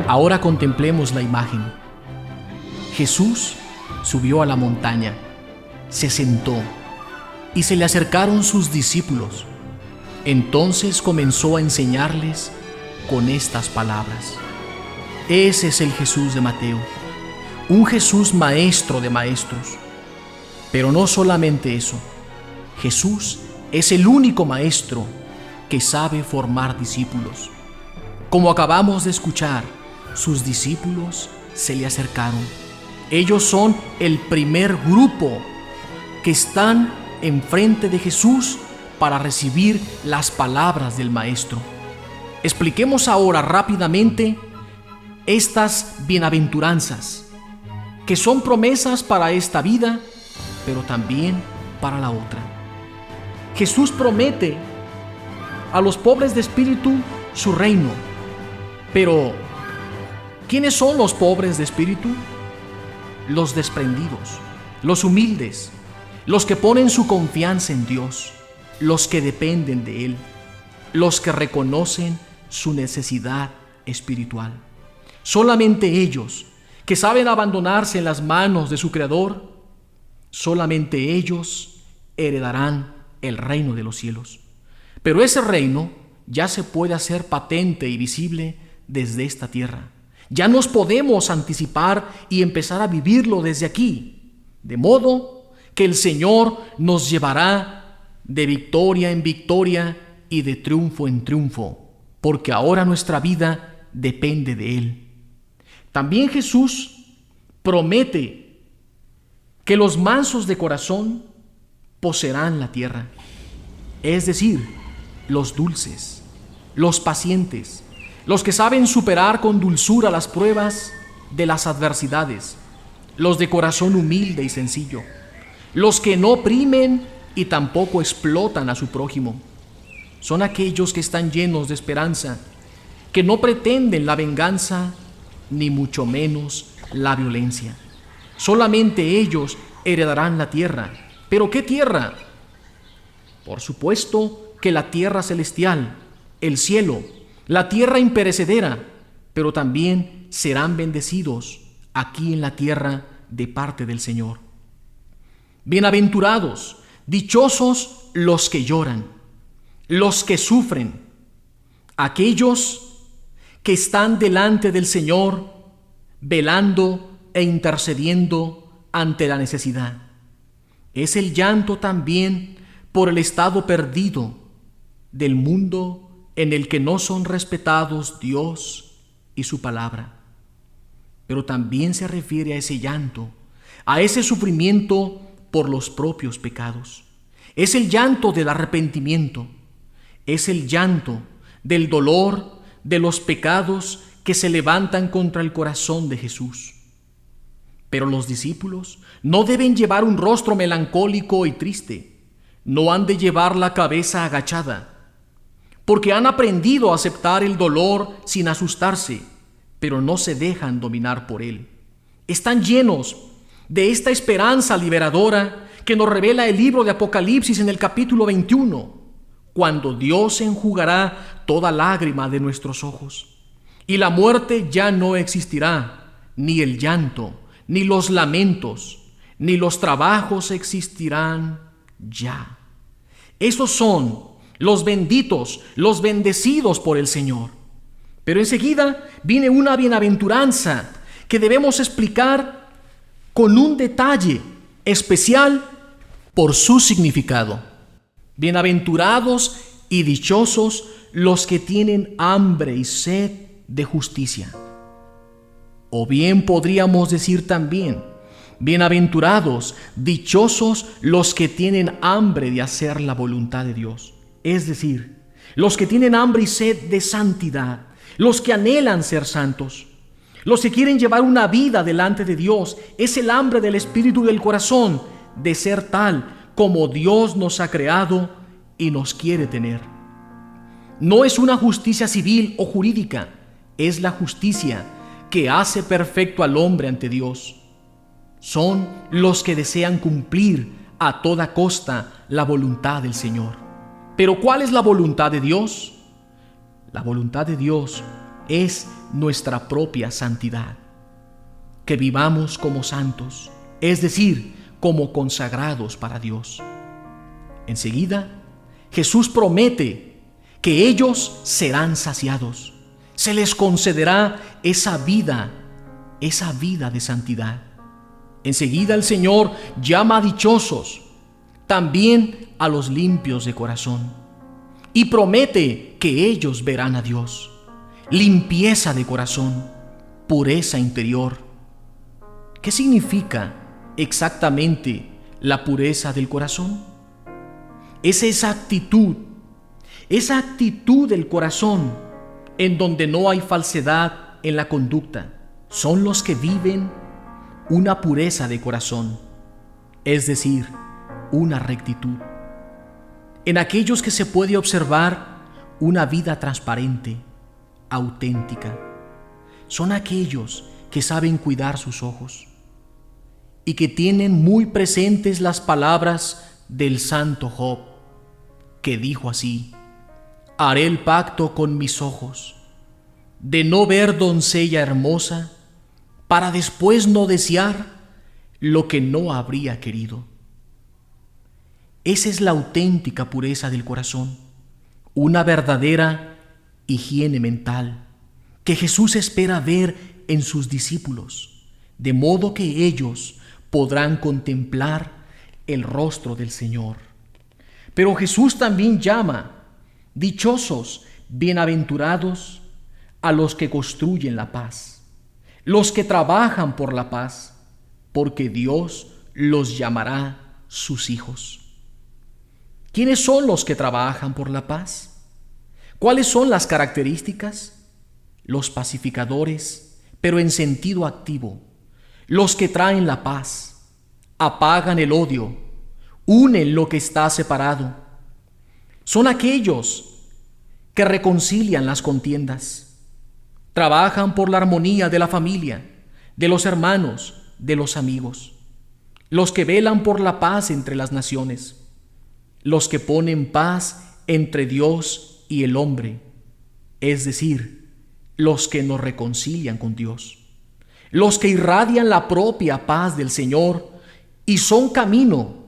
Ahora contemplemos la imagen. Jesús subió a la montaña, se sentó y se le acercaron sus discípulos. Entonces comenzó a enseñarles con estas palabras. Ese es el Jesús de Mateo, un Jesús maestro de maestros. Pero no solamente eso, Jesús es el único maestro que sabe formar discípulos. Como acabamos de escuchar, sus discípulos se le acercaron. Ellos son el primer grupo que están enfrente de Jesús para recibir las palabras del Maestro. Expliquemos ahora rápidamente estas bienaventuranzas, que son promesas para esta vida, pero también para la otra. Jesús promete a los pobres de espíritu su reino. Pero, ¿quiénes son los pobres de espíritu? Los desprendidos, los humildes, los que ponen su confianza en Dios, los que dependen de Él, los que reconocen su necesidad espiritual. Solamente ellos, que saben abandonarse en las manos de su Creador, solamente ellos heredarán el reino de los cielos. Pero ese reino ya se puede hacer patente y visible desde esta tierra. Ya nos podemos anticipar y empezar a vivirlo desde aquí, de modo que el Señor nos llevará de victoria en victoria y de triunfo en triunfo, porque ahora nuestra vida depende de Él. También Jesús promete que los mansos de corazón poseerán la tierra, es decir, los dulces, los pacientes, los que saben superar con dulzura las pruebas de las adversidades, los de corazón humilde y sencillo, los que no oprimen y tampoco explotan a su prójimo. Son aquellos que están llenos de esperanza, que no pretenden la venganza ni mucho menos la violencia. Solamente ellos heredarán la tierra. ¿Pero qué tierra? Por supuesto que la tierra celestial, el cielo, la tierra imperecedera, pero también serán bendecidos aquí en la tierra de parte del Señor. Bienaventurados, dichosos los que lloran, los que sufren, aquellos que están delante del Señor, velando e intercediendo ante la necesidad. Es el llanto también por el estado perdido del mundo en el que no son respetados Dios y su palabra. Pero también se refiere a ese llanto, a ese sufrimiento por los propios pecados. Es el llanto del arrepentimiento, es el llanto del dolor de los pecados que se levantan contra el corazón de Jesús. Pero los discípulos no deben llevar un rostro melancólico y triste, no han de llevar la cabeza agachada, porque han aprendido a aceptar el dolor sin asustarse, pero no se dejan dominar por él. Están llenos de esta esperanza liberadora que nos revela el libro de Apocalipsis en el capítulo 21, cuando Dios enjugará toda lágrima de nuestros ojos, y la muerte ya no existirá, ni el llanto, ni los lamentos, ni los trabajos existirán ya. Esos son los benditos, los bendecidos por el Señor. Pero enseguida viene una bienaventuranza que debemos explicar con un detalle especial por su significado. Bienaventurados y dichosos los que tienen hambre y sed de justicia. O bien podríamos decir también, bienaventurados, dichosos los que tienen hambre de hacer la voluntad de Dios. Es decir, los que tienen hambre y sed de santidad, los que anhelan ser santos, los que quieren llevar una vida delante de Dios. Es el hambre del espíritu del corazón de ser tal como Dios nos ha creado y nos quiere tener. No es una justicia civil o jurídica, es la justicia que hace perfecto al hombre ante Dios. Son los que desean cumplir a toda costa la voluntad del Señor. Pero ¿cuál es la voluntad de Dios? La voluntad de Dios es nuestra propia santidad, que vivamos como santos, es decir, como consagrados para Dios. Enseguida, Jesús promete que ellos serán saciados. Se les concederá esa vida de santidad. Enseguida el Señor llama a dichosos también a los limpios de corazón y promete que ellos verán a Dios. Limpieza de corazón, pureza interior. ¿Qué significa exactamente la pureza del corazón? Es esa actitud del corazón en donde no hay falsedad en la conducta. Son los que viven una pureza de corazón, es decir, una rectitud. En aquellos que se puede observar una vida transparente, auténtica. Son aquellos que saben cuidar sus ojos y que tienen muy presentes las palabras del santo Job, que dijo así: haré el pacto con mis ojos, de no ver doncella hermosa, para después no desear lo que no habría querido. Esa es la auténtica pureza del corazón, una verdadera higiene mental que Jesús espera ver en sus discípulos, de modo que ellos podrán contemplar el rostro del Señor. Pero Jesús también llama dichosos, bienaventurados a los que construyen la paz, los que trabajan por la paz, porque Dios los llamará sus hijos. ¿Quiénes son los que trabajan por la paz? ¿Cuáles son las características? Los pacificadores, pero en sentido activo, los que traen la paz, apagan el odio, unen lo que está separado. Son aquellos que reconcilian las contiendas, trabajan por la armonía de la familia, de los hermanos, de los amigos, los que velan por la paz entre las naciones, los que ponen paz entre Dios y el hombre, es decir, los que nos reconcilian con Dios, los que irradian la propia paz del Señor y son camino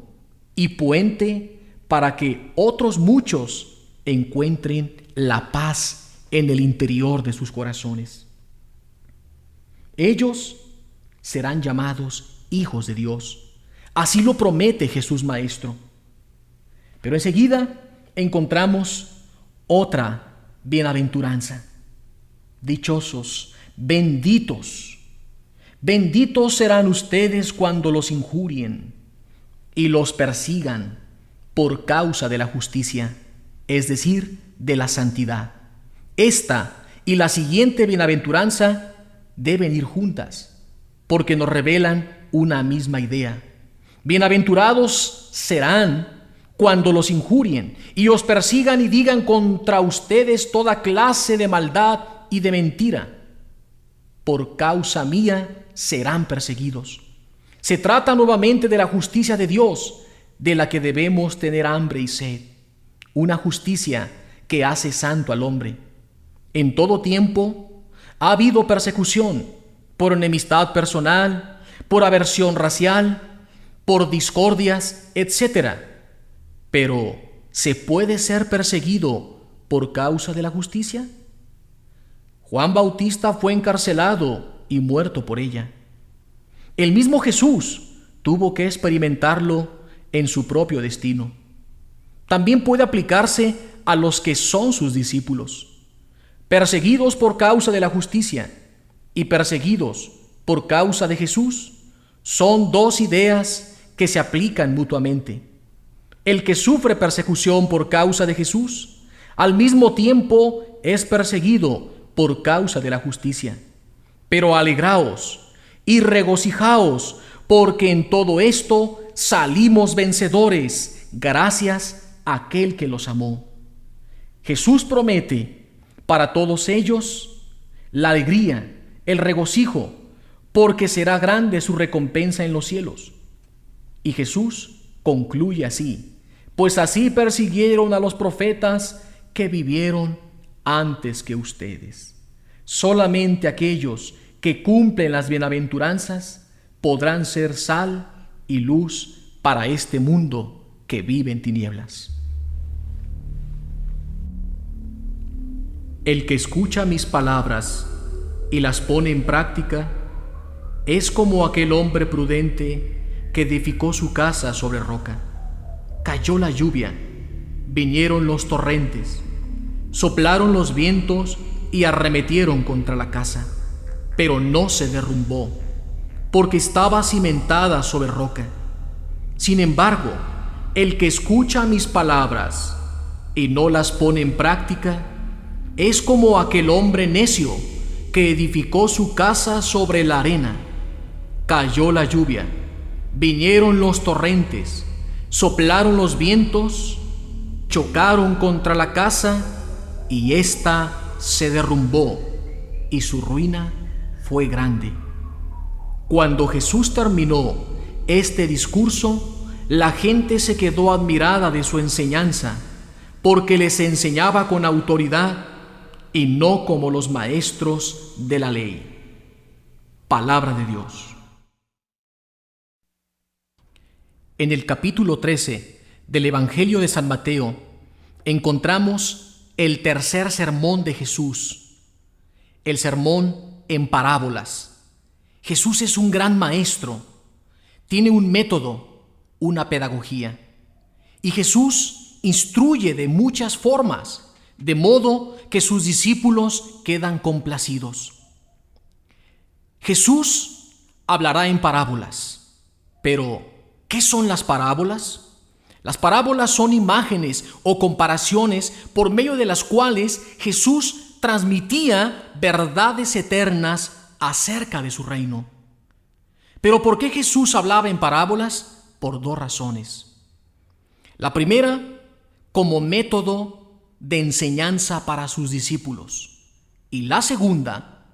y puente para que otros muchos encuentren la paz en el interior de sus corazones. Ellos serán llamados hijos de Dios. Así lo promete Jesús Maestro. Pero enseguida encontramos otra bienaventuranza. Dichosos, benditos. Benditos serán ustedes cuando los injurien y los persigan por causa de la justicia, es decir, de la santidad. Esta y la siguiente bienaventuranza deben ir juntas, porque nos revelan una misma idea. Bienaventurados serán cuando los injurien y os persigan y digan contra ustedes toda clase de maldad y de mentira. Por causa mía serán perseguidos. Se trata nuevamente de la justicia de Dios, de la que debemos tener hambre y sed. Una justicia que hace santo al hombre. En todo tiempo ha habido persecución por enemistad personal, por aversión racial, por discordias, etc. Pero, ¿se puede ser perseguido por causa de la justicia? Juan Bautista fue encarcelado y muerto por ella. El mismo Jesús tuvo que experimentarlo en su propio destino. También puede aplicarse a los que son sus discípulos, perseguidos por causa de la justicia y perseguidos por causa de Jesús. Son dos ideas que se aplican mutuamente. El que sufre persecución por causa de Jesús, al mismo tiempo es perseguido por causa de la justicia. Pero alegraos y regocijaos, porque en todo esto salimos vencedores, gracias a aquel que los amó. Jesús promete para todos ellos la alegría, el regocijo, porque será grande su recompensa en los cielos. Y Jesús concluye así: pues así persiguieron a los profetas que vivieron antes que ustedes. Solamente aquellos que cumplen las bienaventuranzas podrán ser sal y luz para este mundo que vive en tinieblas. El que escucha mis palabras y las pone en práctica es como aquel hombre prudente que edificó su casa sobre roca. Cayó la lluvia, vinieron los torrentes, soplaron los vientos y arremetieron contra la casa, pero no se derrumbó, porque estaba cimentada sobre roca. Sin embargo, el que escucha mis palabras y no las pone en práctica es como aquel hombre necio que edificó su casa sobre la arena. Cayó la lluvia, vinieron los torrentes, soplaron los vientos, chocaron contra la casa y ésta se derrumbó y su ruina fue grande. Cuando Jesús terminó este discurso, la gente se quedó admirada de su enseñanza, porque les enseñaba con autoridad y no como los maestros de la ley. Palabra de Dios. En el capítulo 13 del Evangelio de San Mateo encontramos el tercer sermón de Jesús, el sermón en parábolas. Jesús es un gran maestro, tiene un método, una pedagogía, y Jesús instruye de muchas formas, de modo que sus discípulos quedan complacidos. Jesús hablará en parábolas, pero ¿qué son las parábolas? Las parábolas son imágenes o comparaciones por medio de las cuales Jesús transmitía verdades eternas acerca de su reino. ¿Pero por qué Jesús hablaba en parábolas? Por dos razones. La primera, como método de enseñanza para sus discípulos, y la segunda,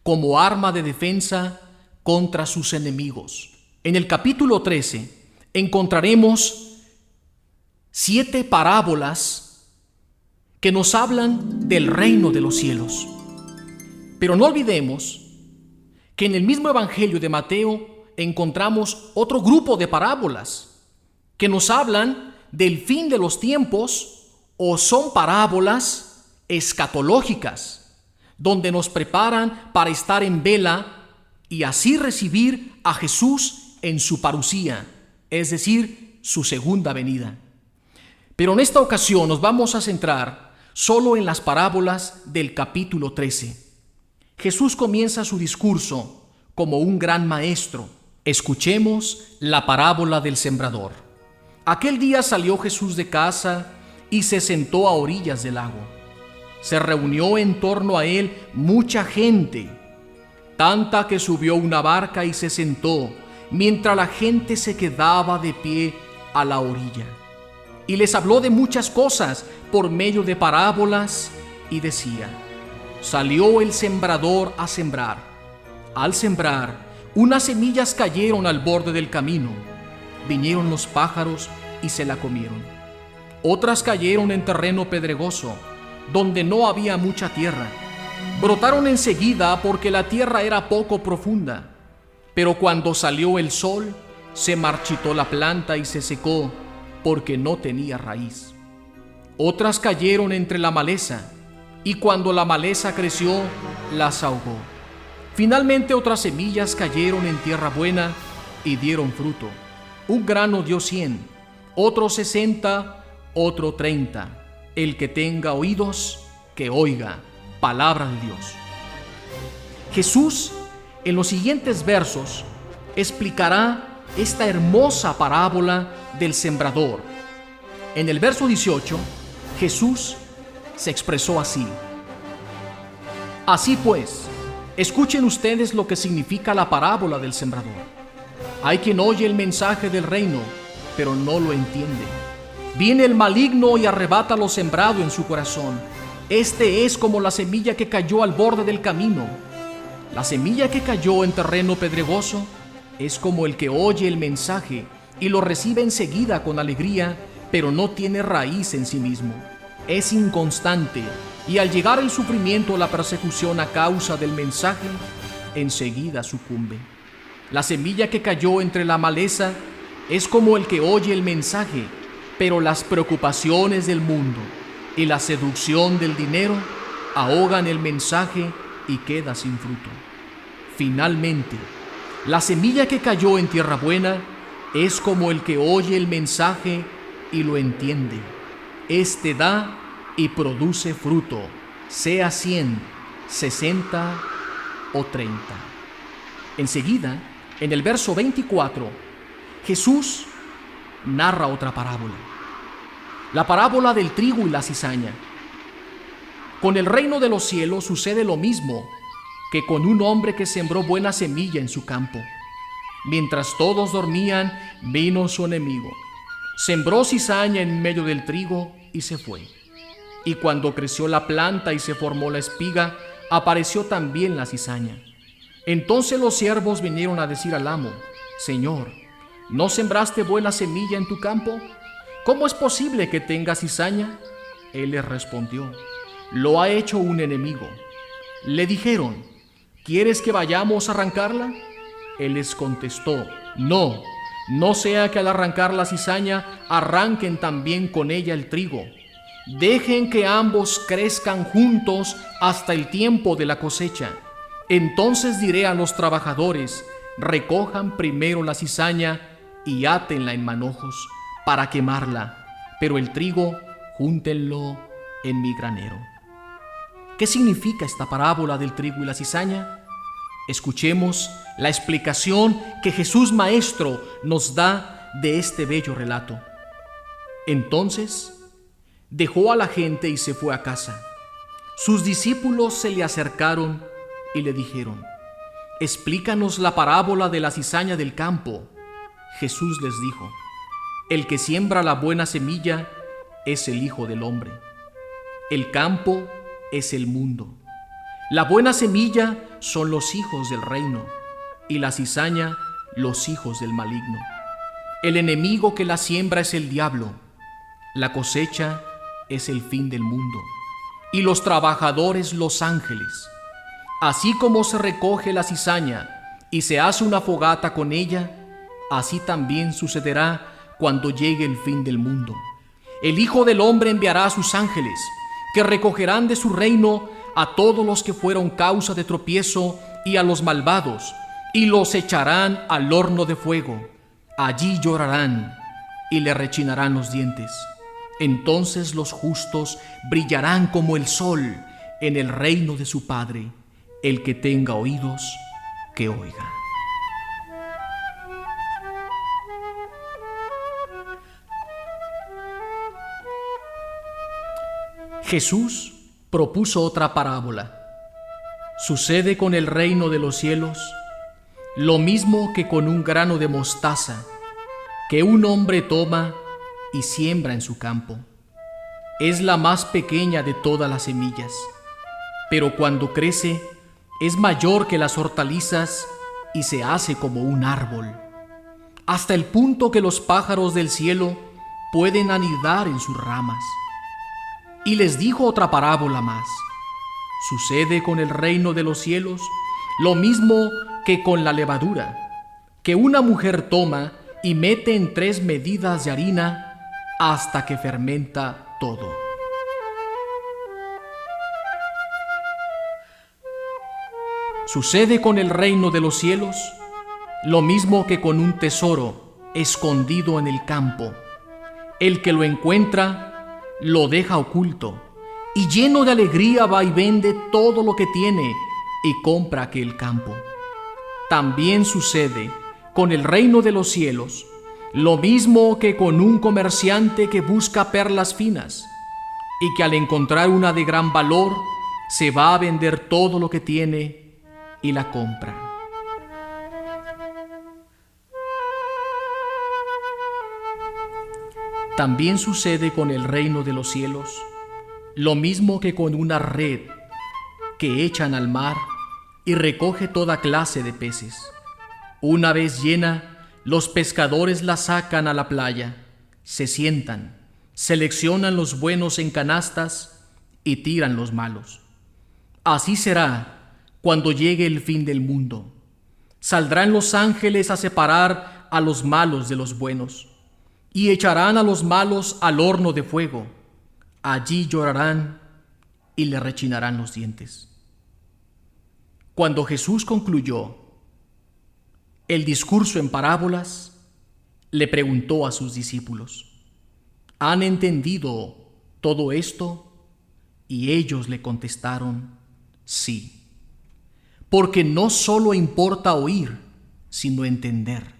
como arma de defensa contra sus enemigos. En el capítulo 13 encontraremos 7 parábolas que nos hablan del reino de los cielos. Pero no olvidemos que en el mismo Evangelio de Mateo encontramos otro grupo de parábolas que nos hablan del fin de los tiempos, o son parábolas escatológicas, donde nos preparan para estar en vela y así recibir a Jesús en su parusía, es decir, su segunda venida. Pero en esta ocasión nos vamos a centrar solo en las parábolas del capítulo 13. Jesús comienza su discurso como un gran maestro. Escuchemos la parábola del sembrador. Aquel día salió Jesús de casa y se sentó a orillas del lago. Se reunió en torno a él mucha gente, tanta que subió una barca y se sentó, mientras la gente se quedaba de pie a la orilla. Y les habló de muchas cosas por medio de parábolas y decía: salió el sembrador a sembrar. Al sembrar, unas semillas cayeron al borde del camino. Vinieron los pájaros y se la comieron. Otras cayeron en terreno pedregoso, donde no había mucha tierra. Brotaron enseguida porque la tierra era poco profunda. Pero cuando salió el sol, se marchitó la planta y se secó, porque no tenía raíz. Otras cayeron entre la maleza, y cuando la maleza creció, las ahogó. Finalmente otras semillas cayeron en tierra buena y dieron fruto. Un grano dio 100, otro 60, otro 30. El que tenga oídos, que oiga. Palabra de Dios. Jesús, en los siguientes versos, explicará esta hermosa parábola del sembrador. En el verso 18, Jesús se expresó así: así pues, escuchen ustedes lo que significa la parábola del sembrador. Hay quien oye el mensaje del reino, pero no lo entiende. Viene el maligno y arrebata lo sembrado en su corazón. Este es como la semilla que cayó al borde del camino. La semilla que cayó en terreno pedregoso es como el que oye el mensaje y lo recibe enseguida con alegría, pero no tiene raíz en sí mismo. Es inconstante y al llegar el sufrimiento o la persecución a causa del mensaje, enseguida sucumbe. La semilla que cayó entre la maleza es como el que oye el mensaje, pero las preocupaciones del mundo y la seducción del dinero ahogan el mensaje y queda sin fruto. Finalmente, la semilla que cayó en tierra buena es como el que oye el mensaje y lo entiende. Este da y produce fruto, sea 100, 60 o 30. Enseguida, en el verso 24, Jesús narra otra parábola. La parábola del trigo y la cizaña. Con el reino de los cielos sucede lo mismo que con un hombre que sembró buena semilla en su campo. Mientras todos dormían, vino su enemigo. Sembró cizaña en medio del trigo y se fue. Y cuando creció la planta y se formó la espiga, apareció también la cizaña. Entonces los siervos vinieron a decir al amo: Señor, ¿no sembraste buena semilla en tu campo? ¿Cómo es posible que tenga cizaña? Él les respondió: lo ha hecho un enemigo. Le dijeron: ¿quieres que vayamos a arrancarla? Él les contestó: no, no sea que al arrancar la cizaña arranquen también con ella el trigo. Dejen que ambos crezcan juntos hasta el tiempo de la cosecha. Entonces diré a los trabajadores: recojan primero la cizaña y átenla en manojos para quemarla, pero el trigo júntenlo en mi granero. ¿Qué significa esta parábola del trigo y la cizaña? Escuchemos la explicación que Jesús Maestro nos da de este bello relato. Entonces dejó a la gente y se fue a casa. Sus discípulos se le acercaron y le dijeron: explícanos la parábola de la cizaña del campo. Jesús les dijo: el que siembra la buena semilla es el Hijo del Hombre. El campo es el mundo. La buena semilla son los hijos del reino, y la cizaña los hijos del maligno. El enemigo que la siembra es el diablo. La cosecha es el fin del mundo, y los trabajadores los ángeles. Así como se recoge la cizaña y se hace una fogata con ella, así también sucederá cuando llegue el fin del mundo. El Hijo del Hombre enviará a sus ángeles, que recogerán de su reino a todos los que fueron causa de tropiezo y a los malvados, y los echarán al horno de fuego. Allí llorarán y le rechinarán los dientes. Entonces los justos brillarán como el sol en el reino de su Padre. El que tenga oídos, que oiga. Jesús propuso otra parábola. Sucede con el reino de los cielos lo mismo que con un grano de mostaza que un hombre toma y siembra en su campo. Es la más pequeña de todas las semillas, pero cuando crece es mayor que las hortalizas y se hace como un árbol, hasta el punto que los pájaros del cielo pueden anidar en sus ramas. Y les dijo otra parábola más. Sucede con el reino de los cielos lo mismo que con la levadura, que una mujer toma y mete en 3 medidas de harina hasta que fermenta todo. Sucede con el reino de los cielos lo mismo que con un tesoro escondido en el campo. El que lo encuentra lo deja oculto, y lleno de alegría va y vende todo lo que tiene y compra aquel campo. También sucede con el reino de los cielos lo mismo que con un comerciante que busca perlas finas, y que al encontrar una de gran valor se va a vender todo lo que tiene y la compra. También sucede con el reino de los cielos lo mismo que con una red que echan al mar y recoge toda clase de peces. Una vez llena, los pescadores la sacan a la playa, se sientan, seleccionan los buenos en canastas y tiran los malos. Así será cuando llegue el fin del mundo. Saldrán los ángeles a separar a los malos de los buenos, y echarán a los malos al horno de fuego. Allí llorarán y le rechinarán los dientes. Cuando Jesús concluyó el discurso en parábolas, le preguntó a sus discípulos: ¿han entendido todo esto? Y ellos le contestaron: sí. Porque no solo importa oír, sino entender.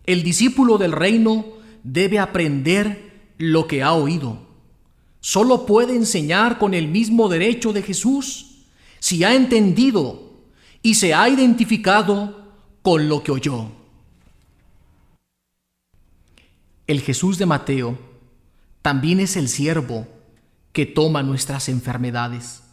El discípulo del reino debe aprender lo que ha oído. Solo puede enseñar con el mismo derecho de Jesús si ha entendido y se ha identificado con lo que oyó. El Jesús de Mateo también es el siervo que toma nuestras enfermedades.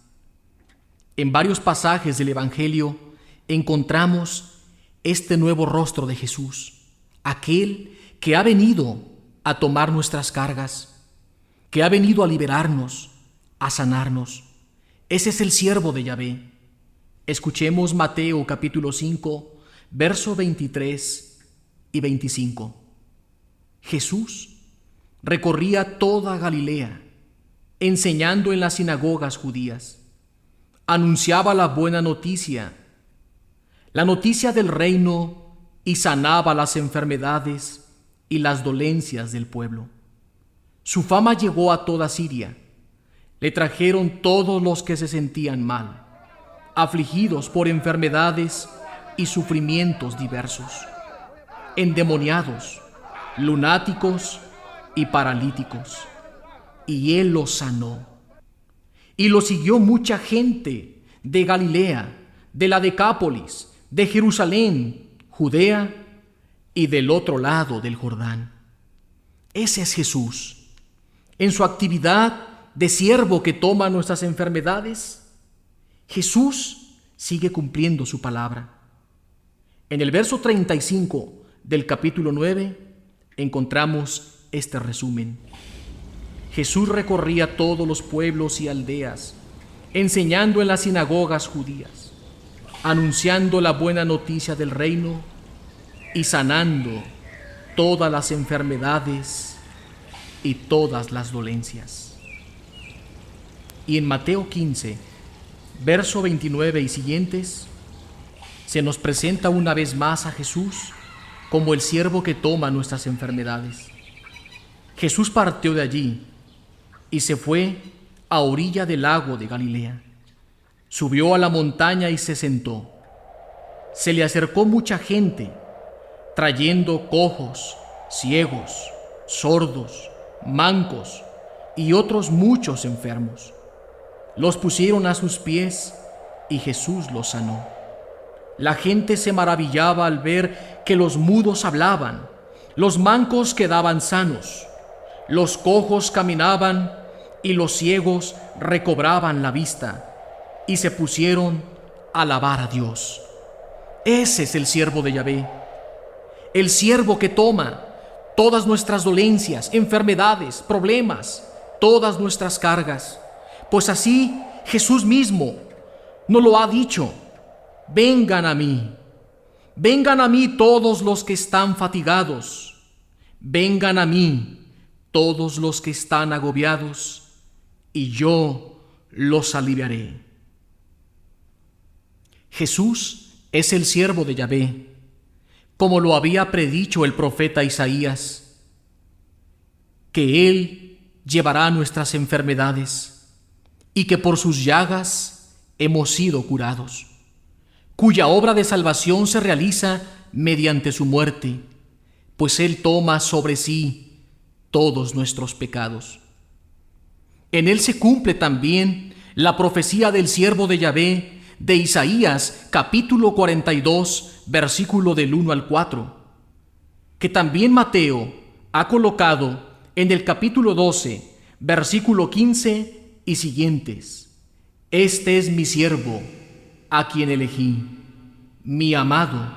En varios pasajes del Evangelio encontramos este nuevo rostro de Jesús, aquel que ha venido a tomar nuestras cargas, que ha venido a liberarnos, a sanarnos. Ese es el siervo de Yahvé. Escuchemos Mateo capítulo 5, verso 23 y 25. Jesús recorría toda Galilea, enseñando en las sinagogas judías. Anunciaba la buena noticia, la noticia del reino, y sanaba las enfermedades y las dolencias del pueblo. Su fama llegó a toda Siria. Le trajeron todos los que se sentían mal, afligidos por enfermedades y sufrimientos diversos, endemoniados, lunáticos y paralíticos, y él los sanó. Y lo siguió mucha gente de Galilea, de la Decápolis, de Jerusalén, Judea y del otro lado del Jordán. Ese es Jesús. En su actividad de siervo que toma nuestras enfermedades, Jesús sigue cumpliendo su palabra. En el verso 35 del capítulo 9 encontramos este resumen. Jesús recorría todos los pueblos y aldeas, enseñando en las sinagogas judías, anunciando la buena noticia del reino y sanando todas las enfermedades y todas las dolencias. Y en Mateo 15, verso 29 y siguientes, se nos presenta una vez más a Jesús como el siervo que toma nuestras enfermedades. Jesús partió de allí y se fue a orilla del lago de Galilea. Subió a la montaña y se sentó. Se le acercó mucha gente, trayendo cojos, ciegos, sordos, mancos y otros muchos enfermos. Los pusieron a sus pies y Jesús los sanó. La gente se maravillaba al ver que los mudos hablaban, los mancos quedaban sanos, los cojos caminaban y los ciegos recobraban la vista, y se pusieron a alabar a Dios. Ese es el siervo de Yahvé, el siervo que toma todas nuestras dolencias, enfermedades, problemas, todas nuestras cargas. Pues así Jesús mismo nos lo ha dicho: vengan a mí todos los que están fatigados, vengan a mí todos los que están agobiados, y yo los aliviaré. Jesús es el siervo de Yahvé, como lo había predicho el profeta Isaías, que Él llevará nuestras enfermedades y que por sus llagas hemos sido curados, cuya obra de salvación se realiza mediante su muerte, pues Él toma sobre sí todos nuestros pecados. En Él se cumple también la profecía del siervo de Yahvé de Isaías capítulo 42, versículo del 1 al 4, que también Mateo ha colocado en el capítulo 12, versículo 15 y siguientes. Este es mi siervo, a quien elegí, mi amado,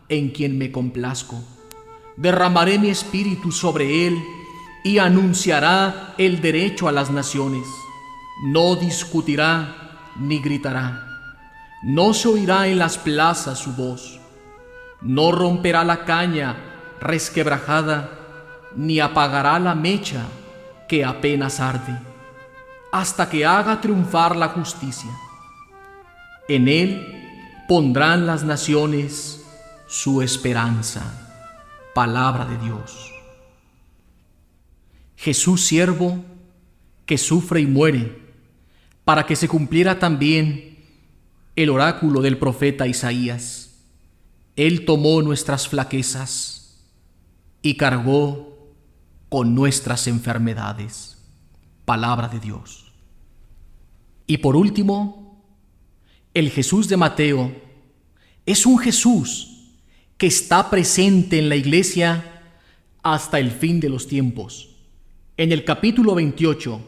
en quien me complazco. Derramaré mi espíritu sobre él y anunciará el derecho a las naciones. no discutirá ni gritará. No se oirá en las plazas su voz. No romperá la caña resquebrajada, ni apagará la mecha que apenas arde, hasta que haga triunfar la justicia. En él pondrán las naciones su esperanza. Palabra de Dios. Jesús, siervo, que sufre y muere, para que se cumpliera también el oráculo del profeta Isaías. Él tomó nuestras flaquezas y cargó con nuestras enfermedades. Palabra de Dios. Y por último, el Jesús de Mateo es un Jesús que está presente en la iglesia hasta el fin de los tiempos. En el capítulo 28,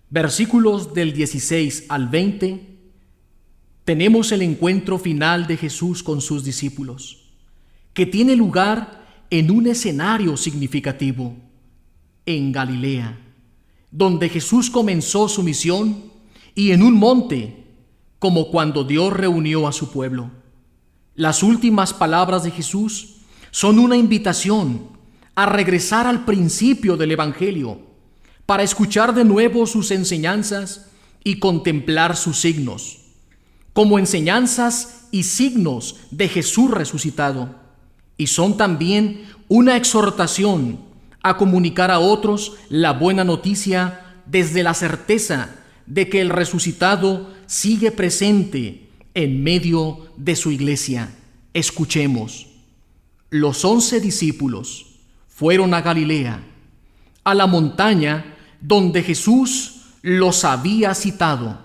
versículos del 16 al 20, tenemos el encuentro final de Jesús con sus discípulos, que tiene lugar en un escenario significativo, en Galilea, donde Jesús comenzó su misión, y en un monte, como cuando Dios reunió a su pueblo. Las últimas palabras de Jesús son una invitación a regresar al principio del Evangelio para escuchar de nuevo sus enseñanzas y contemplar sus signos, como enseñanzas y signos de Jesús resucitado, y son también una exhortación a comunicar a otros la buena noticia desde la certeza de que el resucitado sigue presente en medio de su iglesia. Escuchemos. Los 11 discípulos fueron a Galilea, a la montaña donde Jesús los había citado.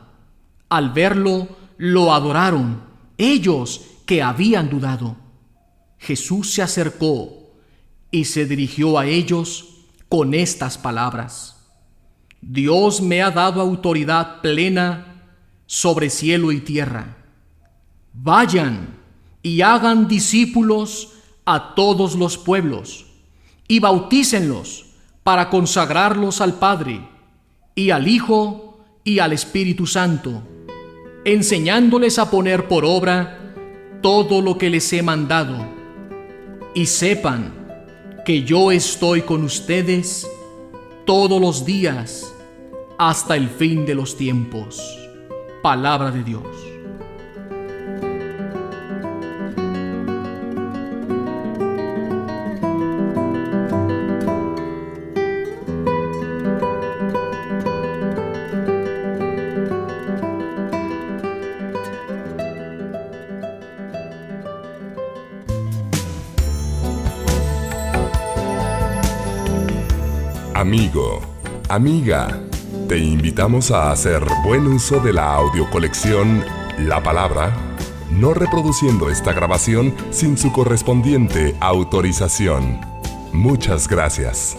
Al verlo, lo adoraron, ellos que habían dudado. Jesús se acercó y se dirigió a ellos con estas palabras: Dios me ha dado autoridad plena sobre cielo y tierra. Vayan y hagan discípulos a todos los pueblos y bautícenlos para consagrarlos al Padre y al Hijo y al Espíritu Santo, enseñándoles a poner por obra todo lo que les he mandado. Y sepan que yo estoy con ustedes todos los días hasta el fin de los tiempos. Palabra de Dios. Amigo, amiga, te invitamos a hacer buen uso de la audiocolección La Palabra, no reproduciendo esta grabación sin su correspondiente autorización. Muchas gracias.